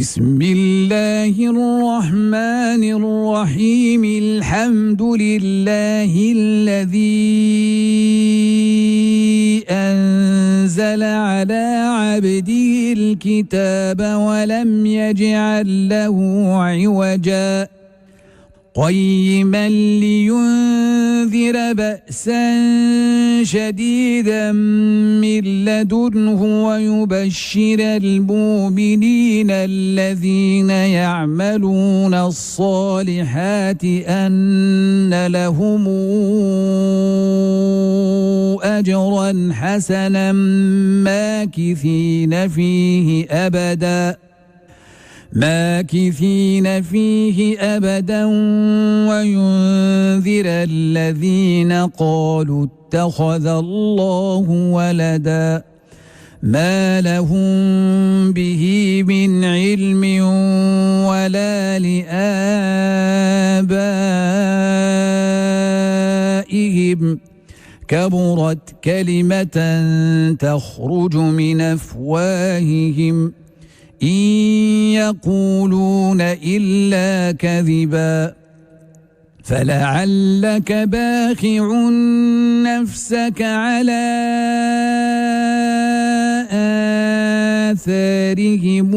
بسم الله الرحمن الرحيم. الحمد لله الذي أنزل على عبده الكتاب ولم يجعل له عوجا قيما لينذر بأسا شديدا من لدنه ويبشر المؤمنين الذين يعملون الصالحات أن لهم أجرا حسنا ماكثين فيه أبدا وينذر الذين قالوا اتخذ الله ولدا ما لهم به من علم ولا لآبائهم كبرت كلمة تخرج من أفواههم إن يقولون إلا كذبا فلعلك باخع نفسك على آثارهم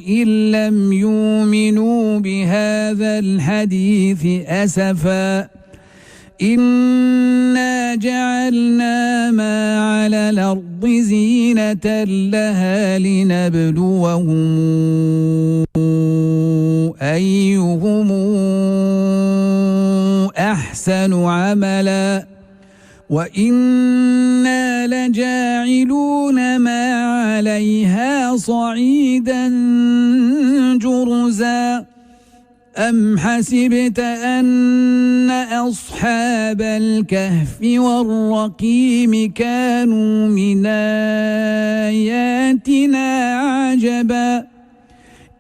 إن لم يؤمنوا بهذا الحديث أسفا إنا جعلنا ما على الأرض زينة لها لنبلوهم أيهم أحسن عملا وإنا لجاعلون ما عليها صعيدا جرزا أم حسبت أن أصحاب الكهف والرقيم كانوا من آياتنا عجبا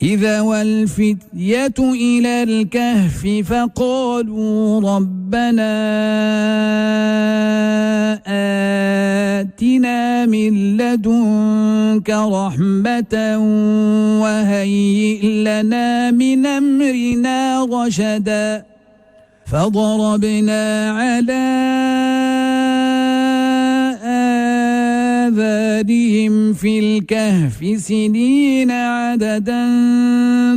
إذا والفتية إلى الكهف فقالوا ربنا آتنا من لدنك رحمة وهيئ لنا من أمرنا رشدا فضربنا على آذانهم في الكهف سنين عددا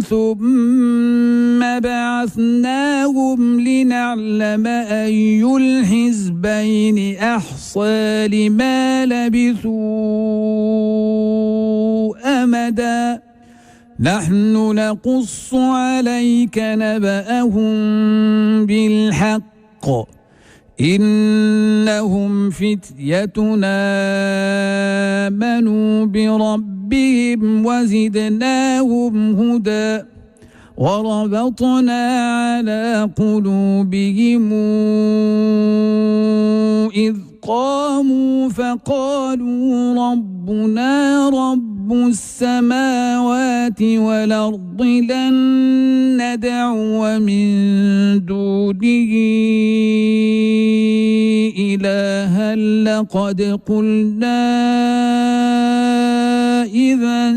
ثم بعثناهم لنعلم أي الحزبين أحصى لما لبثوا أمدا نحن نقص عليك نبأهم بالحق إنهم فتيتنا آمنوا بربهم وزدناهم هدى وربطنا على قلوبهم إذ قاموا فقالوا ربنا رب السماوات والأرض لن ندعو من دونه إلها لقد قلنا إذا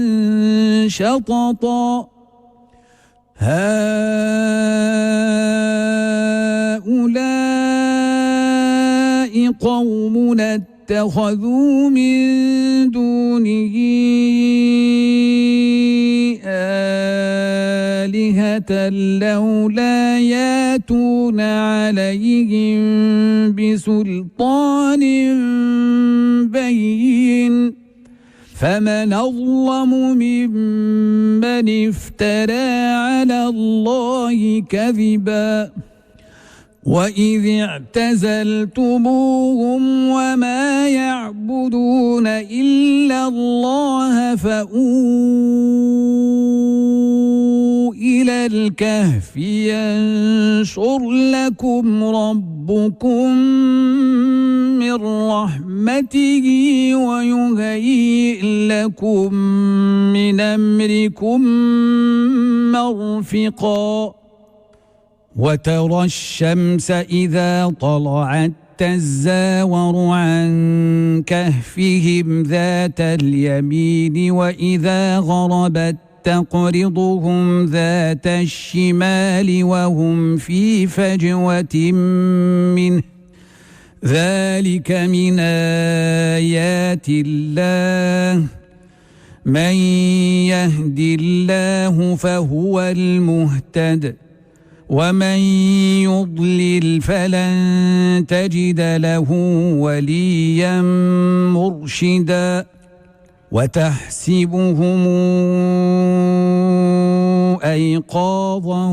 شططا هؤلاء قومنا اتخذوا من دونه آلهة لولا ياتون عليهم بسلطان بين فمن أظلم ممن افترى على الله كذبا وإذ اعتزلتموهم وما يعبدون إلا الله فأووا إلى الكهف ينشر لكم ربكم من رحمته ويهيئ لكم من أمركم مرفقا وترى الشمس إذا طلعت تزاوروا عن كهفهم ذات اليمين وإذا غربت تقرضهم ذات الشمال وهم في فجوة منه ذلك من آيات الله من يهد الله فهو المهتد ومن يضلل فلن تجد له وليا مرشدا وتحسبهم أيقاظا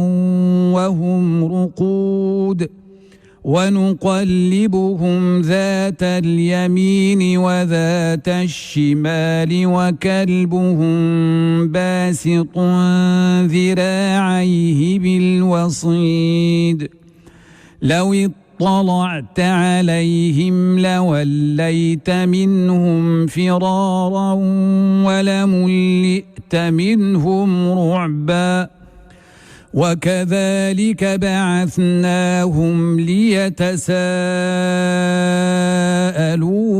وهم رقود ونقلبهم ذات اليمين وذات الشمال وكلبهم باسط ذراعيه بالوصيد لو اطلعت عليهم لوليت منهم فرارا ولملئت منهم رعبا وكذلك بعثناهم ليتساءلوا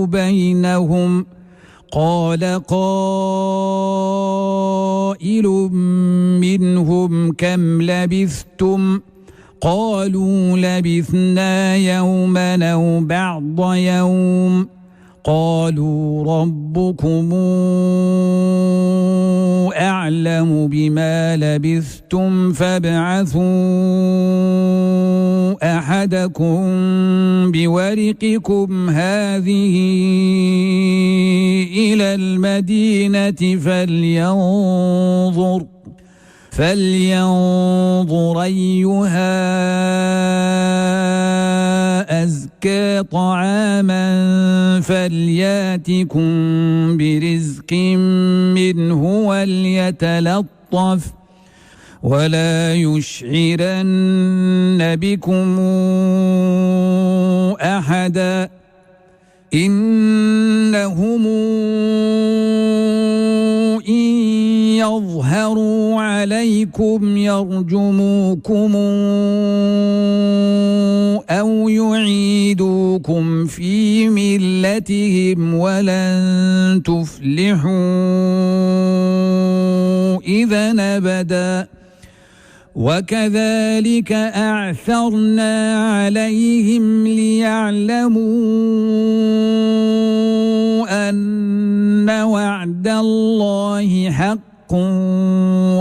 بينهم قال قائل منهم كم لبثتم قالوا لبثنا يوما أو بعض يوم قالوا ربكم أعلم بما لبثتم فابعثوا أحدكم بورقكم هذه إلى المدينة فلينظر أيها أزكى طعاما فلياتكم برزق منه وليتلطف ولا يشعرن بكم أحدا إنهم إن يظهروا عليكم يرجموكم أو يعيدوكم في ملتهم ولن تفلحوا إذا أبدا وكذلك أعثرنا عليهم ليعلموا أن وعد الله حق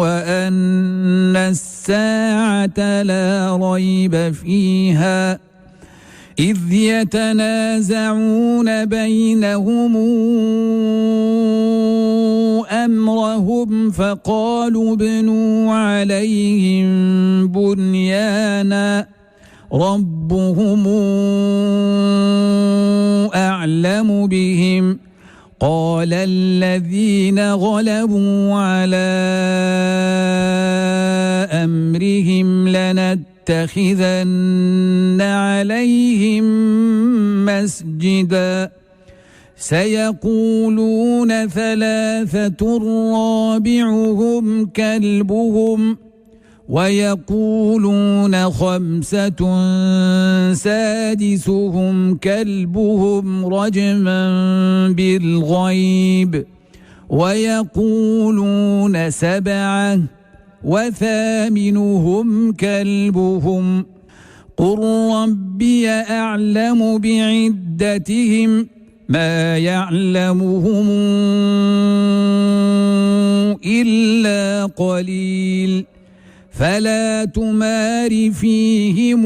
وأن الساعة لا ريب فيها إذ يتنازعون بينهم أمرهم فقالوا ابنوا عليهم بنيانا ربهم أعلم بهم قال الذين غلبوا على أمرهم لنتخذن عليهم مسجدا سيقولون ثلاثة رابعهم كلبهم ويقولون خمسة سادسهم كلبهم رجما بالغيب ويقولون سبعة وثامنهم كلبهم قل ربي أعلم بعدتهم ما يعلمهم إلا قليل فلا تمار فيهم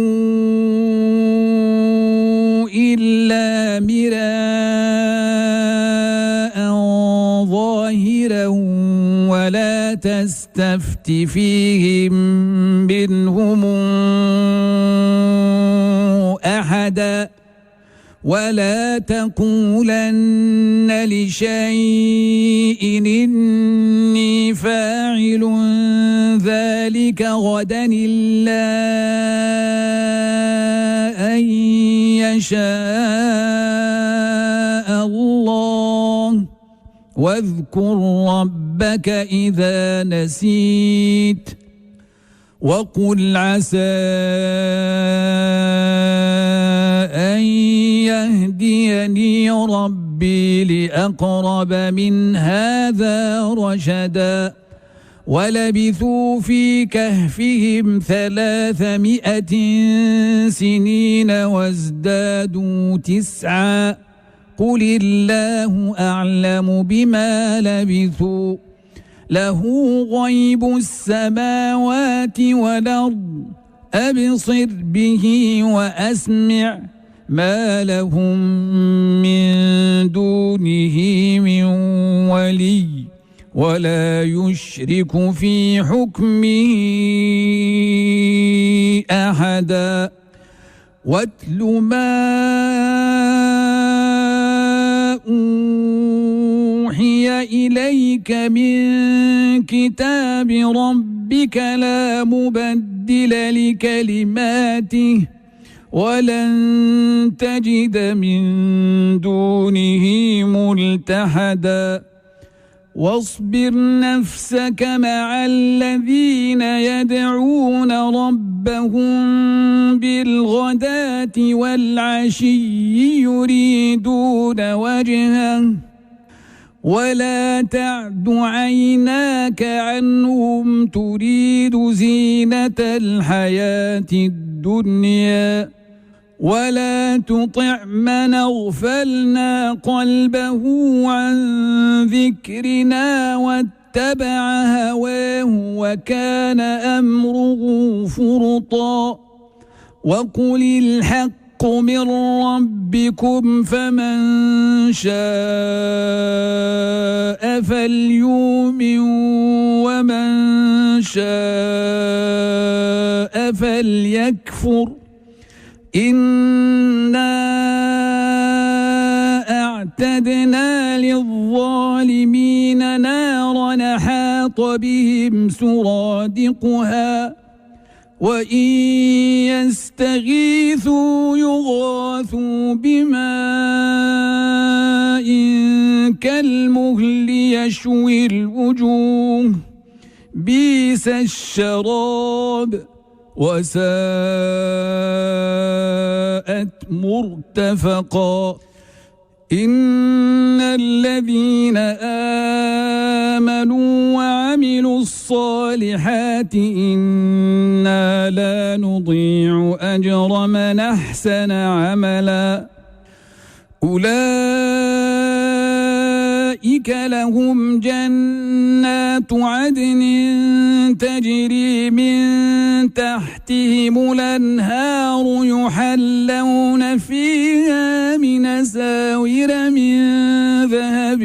إلا مراء ظاهرا ولا تستفت فيهم منهم أحدا ولا تقولن لشيء إني فاعل ذلك غدا إلا أن يشاء الله واذكر ربك إذا نسيت وقل عسى أن يهديني ربي لأقرب من هذا رشدا ولبثوا في كهفهم 300 سنين وازدادوا 9 قل الله أعلم بما لبثوا له غيب السماوات والأرض أبصر به وأسمع ما لهم من دونه من ولي ولا يشرك في حكمه أحدا واتل ما أوحي إليك من كتاب ربك لا مبدل لكلماته ولن تجد من دونه ملتحدا واصبر نفسك مع الذين يدعون ربهم بالغداة والعشي يريدون وجهه ولا تعد عيناك عنهم تريد زينة الحياة الدنيا ولا تطع من أغفلنا قلبه عن ذكرنا واتبع هواه وكان أمره فرطا وقل الحق من ربكم فمن شاء فليؤمن ومن شاء فليكفر إنا أعتدنا للظالمين نارا حاط بهم سرادقها وإن يستغيثوا يغاثوا بماء كالمهل يشوي الوجوه بئس الشراب وساءت مرتفقا إن الذين آمنوا وعملوا الصالحات إنا لا نضيع أجر من أحسن عملا أولئك لهم جنات عدن تجري من تحتهم الأنهار يحلون فيها من أساور من ذهب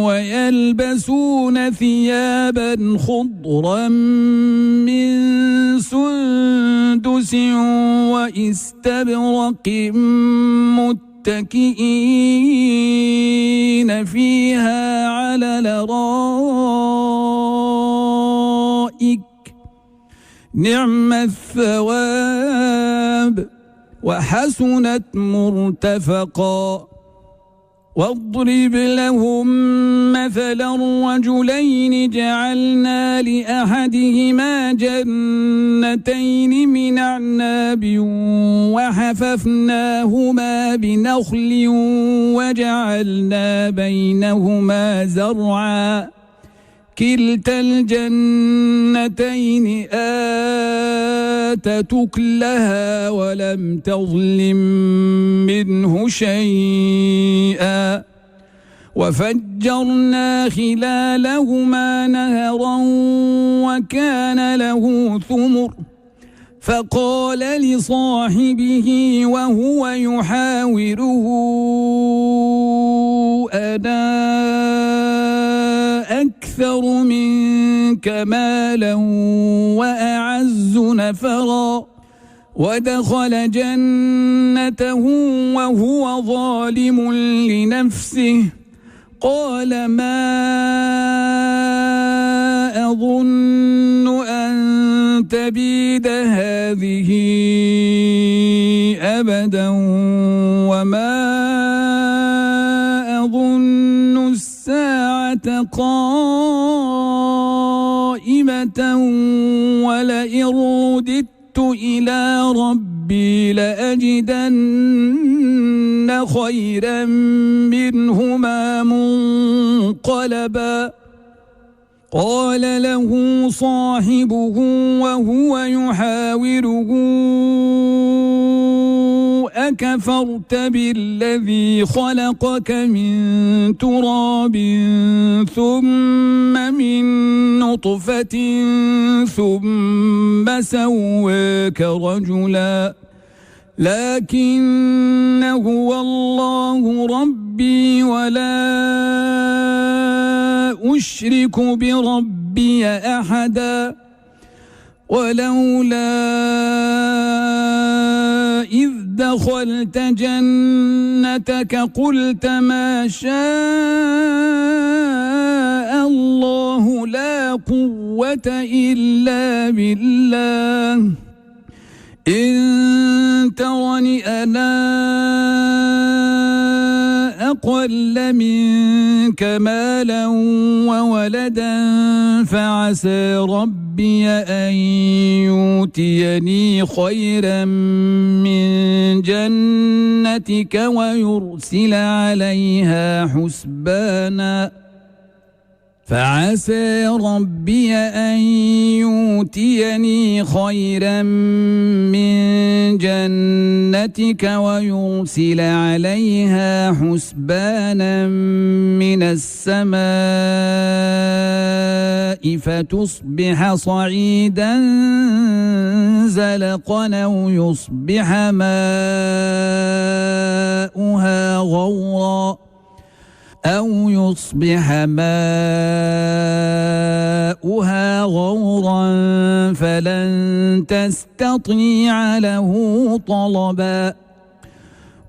ويلبسون ثيابا خضرا من سندس واستبرق متكئين فيها على الأرائك نعم الثواب وحسنت مرتفقا واضرب لهم مثلا رجلين جعلنا لأحدهما جنتين من أعناب وحففناهما بنخل وجعلنا بينهما زرعا كلتا الجنتين آتت أكلها ولم تظلم منه شيئا وفجرنا خلالهما نهرا وكان له ثمر فقال لصاحبه وهو يحاوره أنا أكثر منك مالا وأعز نفرا ودخل جنته وهو ظالم لنفسه قال ما أظن أن تبيد هذه أبدا وما أظن الساعة قائمة ولئن رددت رددت إلى ربي لأجدن خيرا منهما منقلبا قال له صاحبه وهو يحاوره أكفرت بالذي خلقك من تراب ثم من نطفة ثم سواك رجلا لكن هو الله ربي ولا أشرك بربي أحدا ولولا إذ دخلت جنتك قلت ما شاء الله لا قوة إلا بالله إن ترني أنا أقل منك مالا وولدا فعسى ربي أن يؤتيني خيرا من جنتك ويرسل عليها حسبانا فعسى ربي أن يؤتيني خيرا من جنتك ويرسل عليها حسبانا من السماء فتصبح صعيدا زلقا أو يصبح ماؤها غورا فلن تستطيع له طلبا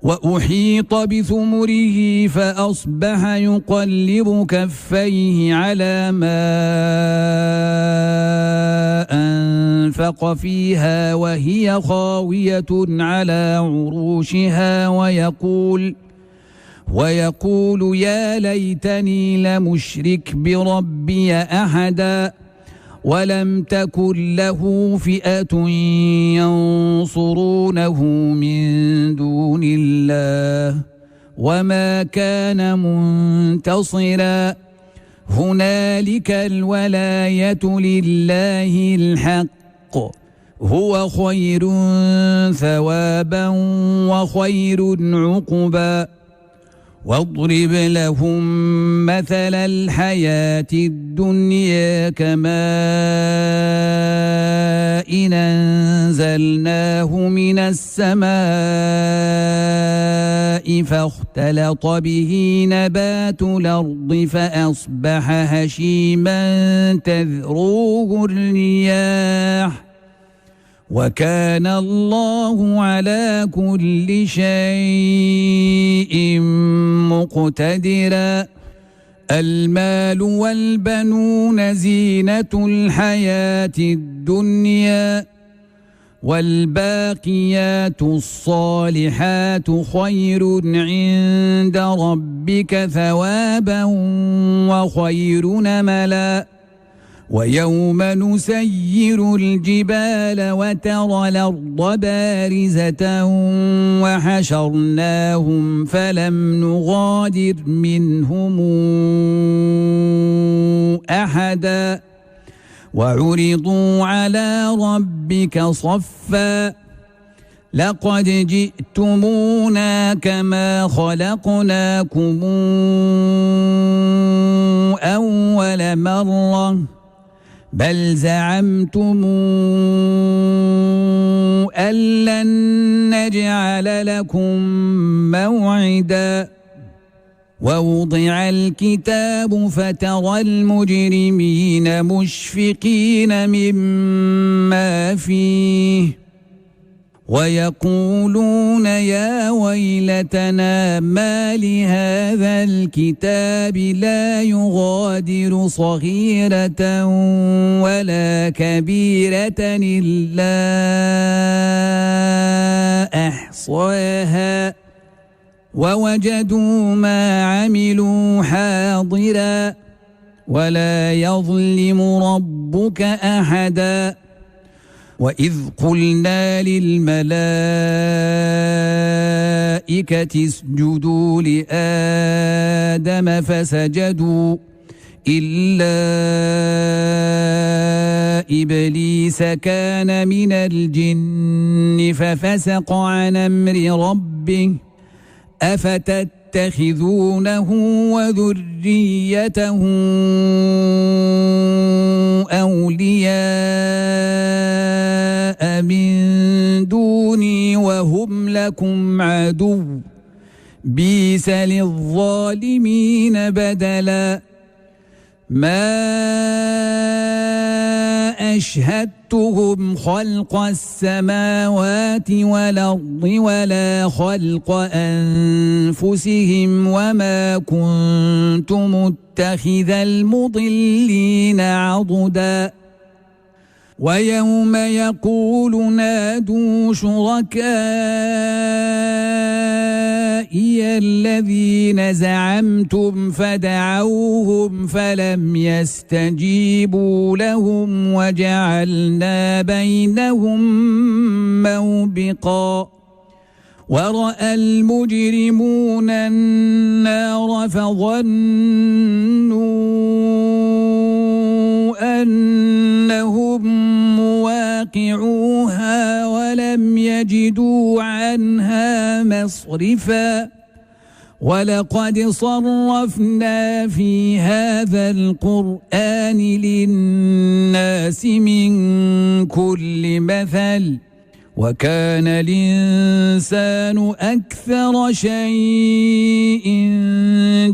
وأحيط بثمره فأصبح يقلب كفيه على ما أنفق فيها وهي خاوية على عروشها ويقول يا ليتني لمشرك بربي أحدا ولم تكن له فئة ينصرونه من دون الله وما كان منتصرا هنالك الولاية لله الحق هو خير ثوابا وخير عقبا واضرب لهم مثل الحياة الدنيا كماء إن أنزلناه من السماء فاختلط به نبات الأرض فأصبح هشيما تذروه الرياح وكان الله على كل شيء مقتدرا المال والبنون زينة الحياة الدنيا والباقيات الصالحات خير عند ربك ثوابا وخير نملا ويوم نسير الجبال وترى الأرض بارزة وحشرناهم فلم نغادر منهم أحدا وعرضوا على ربك صفا لقد جئتمونا كما خلقناكم أول مرة بل زعمتم أن لن نجعل لكم موعدا ووضع الكتاب فترى المجرمين مشفقين مما فيه ويقولون يا ويلتنا ما لهذا الكتاب لا يغادر صغيرة ولا كبيرة إلا أحصاها ووجدوا ما عملوا حاضرا ولا يظلم ربك أحدا وإذ قلنا للملائكة اسجدوا لآدم فسجدوا إلا إبليس كان من الجن ففسق عن أمر ربه أفتتخذونه وذريته أولياء من دوني وهم لكم عدو بئس للظالمين بدلا ما أشهدتهم خلق السماوات والأرض ولا خلق أنفسهم وما كنت متخذ المضلين عضدا ويوم يقول نادوا شركائي الذين زعمتم فدعوهم فلم يستجيبوا لهم وجعلنا بينهم موبقا ورأى المجرمون النار فظنوا أنهم مواقعوها ولم يجدوا عنها مصرفا ولقد صرفنا في هذا القرآن للناس من كل مثل وكان الإنسان أكثر شيء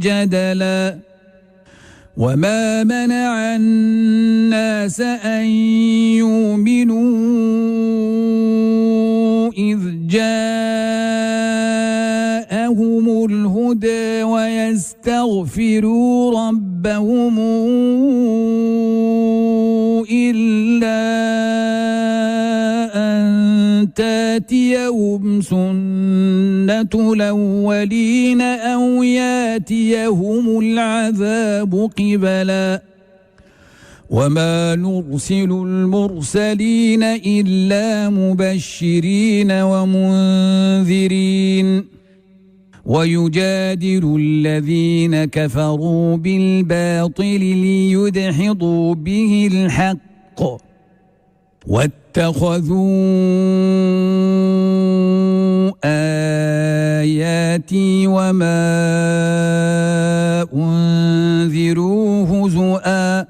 جدلا وما منع الناس أن يؤمنوا إذ جاءهم الهدى ويستغفروا ربهم إلا أن تاتيهم سنة الأولين أو ياتيهم العذاب قبلا وما نرسل المرسلين إلا مبشرين ومنذرين ويجادل الذين كفروا بالباطل ليدحضوا به الحق واتخذوا آياتي وما أنذروا هزؤا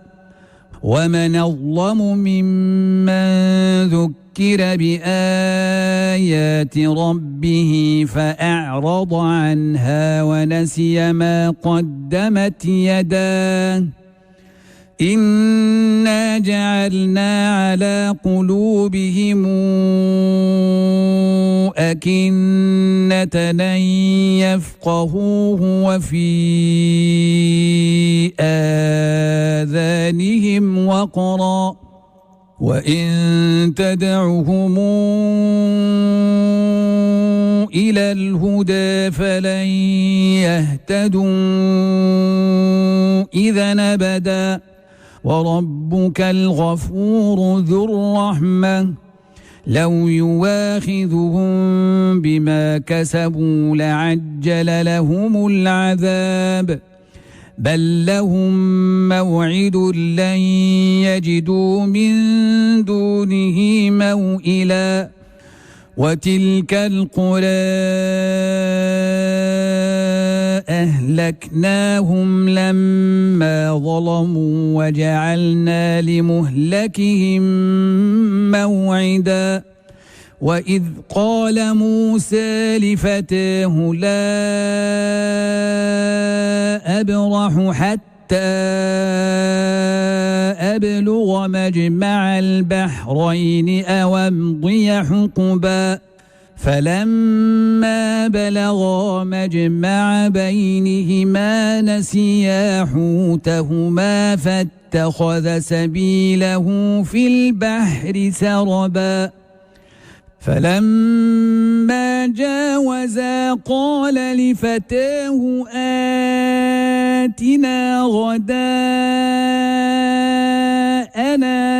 ومن أظلم ممن ذكر بآيات ربه فأعرض عنها ونسي ما قدمت يداه إنا جعلنا على قلوبهم أكنة أن يفقهوه وفي آذانهم وقرا وإن تدعهم إلى الهدى فلن يهتدوا إذا أبدا وربك الغفور ذو الرحمة لو يواخذهم بما كسبوا لعجل لهم العذاب بل لهم موعد لن يجدوا من دونه موئلا وتلك القرى أهلكناهم لما ظلموا وجعلنا لمهلكهم موعدا وإذ قال موسى لفتاه لا أبرح حتى أبلغ مجمع البحرين أو أمضي حقبا فلما بلغا مجمع بينهما نسيا حوتهما فاتخذ سبيله في البحر سربا فلما جاوزا قال لفتاه آتنا غداءنا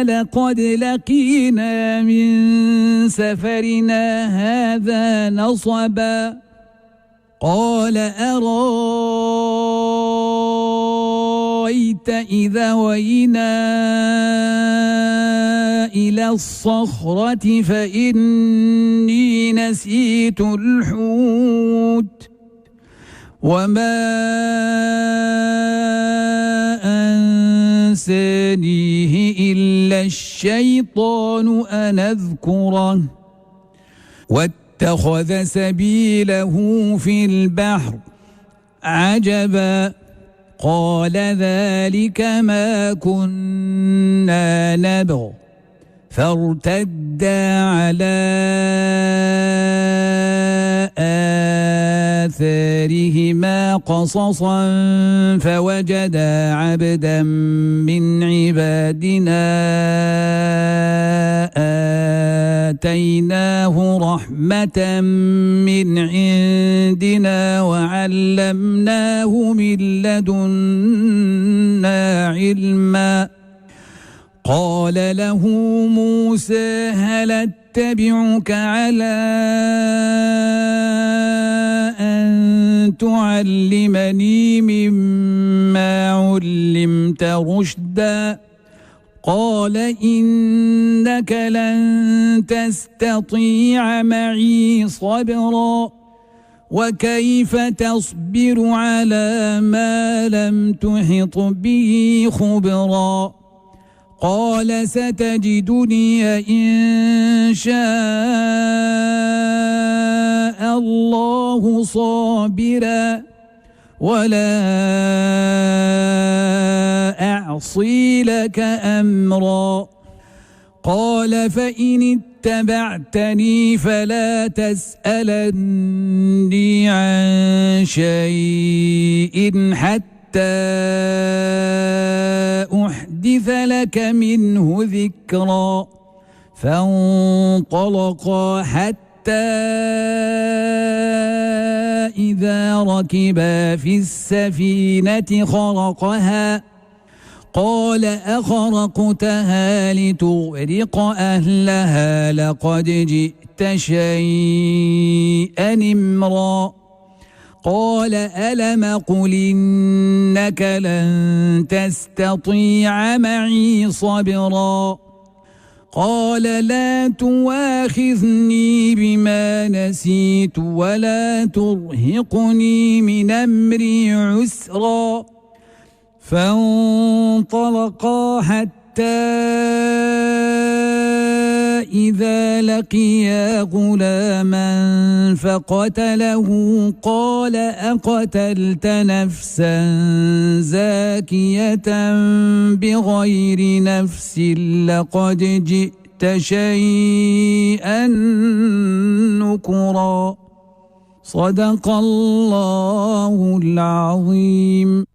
لقد لقينا من سفرنا هذا نصبا قال أرأيت إذا وينا إلى الصخرة فإني نسيت الحوت وما أنسانيه إلا الشيطان أن أذكره واتخذ سبيله في البحر عجبا قال ذلك ما كنا نبغ فارتدا على آثارهما قصصا فوجدا عبدا من عبادنا آتيناه رحمة من عندنا وعلمناه من لدنا علما قال له موسى هل أتبعك على أن تعلمني مما علمت رشدا قال إنك لن تستطيع معي صبرا وكيف تصبر على ما لم تحط به خبرا قال ستجدني إن شاء الله صابرا ولا أعصي لك أمرا قال فإن اتبعتني فلا تسألني عن شيء حتى أحدث لك منه ذكرا فانطلقا حتى إذا ركبا في السفينة خرقها قال أخرقتها لتغرق أهلها لقد جئت شيئا إمرا قال ألم قل إنك لن تستطيع معي صبرا قال لا تواخذني بما نسيت ولا ترهقني من أمري عسرا فانطلقا حتى إذا لقيا غلاما فقتله قال أقتلت نفسا زاكية بغير نفس لقد جئت شيئا نكرا صدق الله العظيم.